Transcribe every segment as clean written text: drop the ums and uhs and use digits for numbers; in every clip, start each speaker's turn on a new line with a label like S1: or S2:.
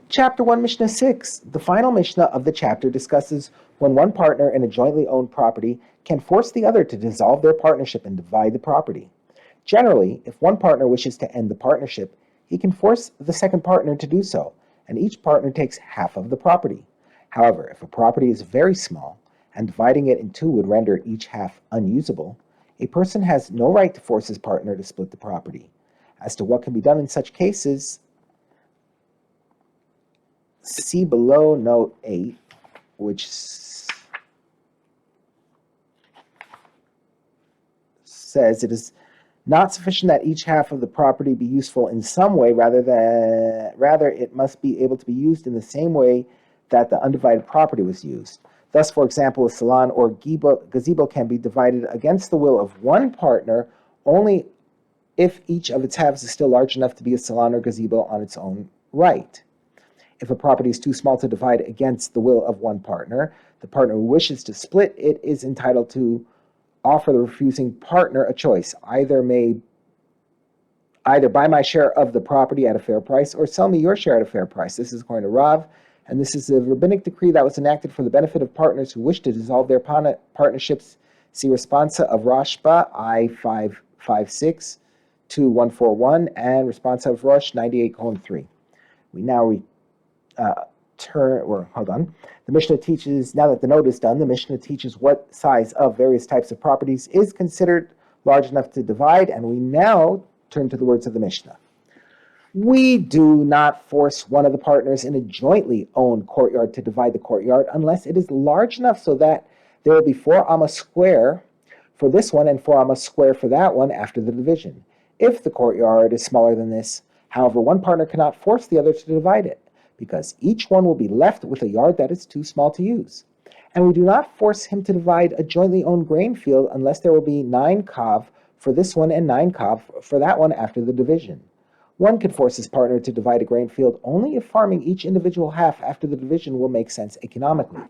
S1: Chapter 1, Mishnah 6. The final Mishnah of the chapter discusses when one partner in a jointly owned property can force the other to dissolve their partnership and divide the property. Generally, if one partner wishes to end the partnership, he can force the second partner to do so, and each partner takes half of the property. However, if a property is very small, and dividing it in two would render each half unusable, a person has no right to force his partner to split the property. As to what can be done in such cases, see below note 8, which says it is not sufficient that each half of the property be useful in some way, rather it must be able to be used in the same way that the undivided property was used. Thus, for example, a salon or gazebo can be divided against the will of one partner only if each of its halves is still large enough to be a salon or gazebo on its own right. If a property is too small to divide against the will of one partner, the partner who wishes to split it is entitled to offer the refusing partner a choice. Either buy my share of the property at a fair price or sell me your share at a fair price. This is according to Rav, and this is a rabbinic decree that was enacted for the benefit of partners who wish to dissolve their partnerships. See responsa of Rashba I-556 to 141 and responsa of Rosh 98:3. We now The Mishnah teaches, now that the note is done, the Mishnah teaches what size of various types of properties is considered large enough to divide, and we now turn to the words of the Mishnah. We do not force one of the partners in a jointly owned courtyard to divide the courtyard unless it is large enough so that there will be 4 amas square for this one and 4 amas square for that one after the division. If the courtyard is smaller than this, however, one partner cannot force the other to divide it, because each one will be left with a yard that is too small to use. And we do not force him to divide a jointly owned grain field unless there will be 9 kav for this one and 9 kav for that one after the division. One could force his partner to divide a grain field only if farming each individual half after the division will make sense economically.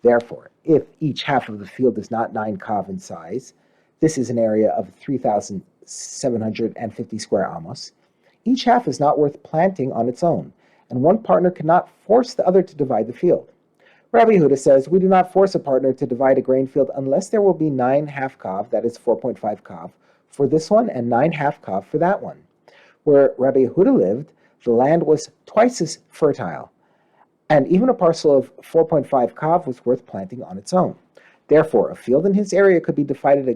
S1: Therefore, if each half of the field is not 9 kav in size, this is an area of 3,750 square amos, each half is not worth planting on its own, and one partner cannot force the other to divide the field. Rabbi Yehuda says, we do not force a partner to divide a grain field unless there will be 9 half kav, that is 4.5 kav, for this one and 9 half kav for that one. Where Rabbi Yehuda lived, the land was twice as fertile, and even a parcel of 4.5 kav was worth planting on its own. Therefore, a field in his area could be divided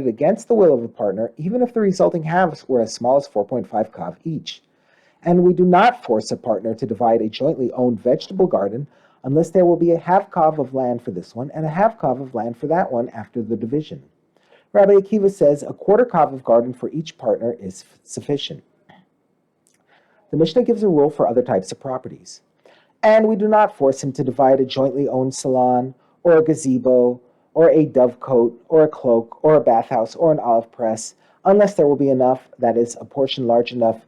S1: against the will of a partner, even if the resulting halves were as small as 4.5 kav each. And we do not force a partner to divide a jointly owned vegetable garden unless there will be a half kav of land for this one and a half kav of land for that one after the division. Rabbi Akiva says a quarter kav of garden for each partner is sufficient. The Mishnah gives a rule for other types of properties. And we do not force him to divide a jointly owned salon, or a gazebo, or a dovecote, or a cloak, or a bathhouse, or an olive press, unless there will be enough, that is, a portion large enough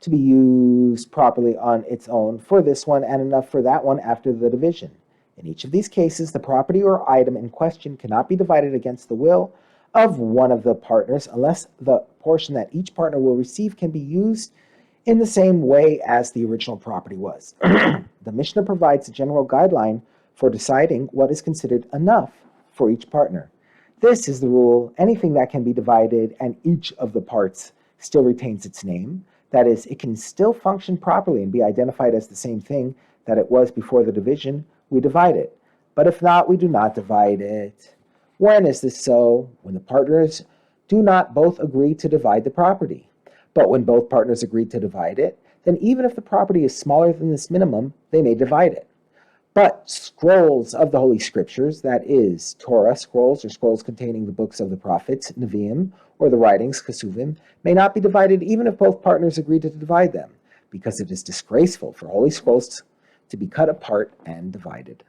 S1: to be used properly on its own for this one and enough for that one after the division. In each of these cases, the property or item in question cannot be divided against the will of one of the partners unless the portion that each partner will receive can be used in the same way as the original property was. The Mishnah provides a general guideline for deciding what is considered enough for each partner. This is the rule: anything that can be divided and each of the parts still retains its name, that is, it can still function properly and be identified as the same thing that it was before the division, we divide it. But if not, we do not divide it. When is this so? When the partners do not both agree to divide the property. But when both partners agree to divide it, then even if the property is smaller than this minimum, they may divide it. But scrolls of the Holy Scriptures, that is, Torah scrolls or scrolls containing the books of the prophets, Nevi'im, or the writings, Kesuvim, may not be divided even if both partners agree to divide them, because it is disgraceful for holy scrolls to be cut apart and divided.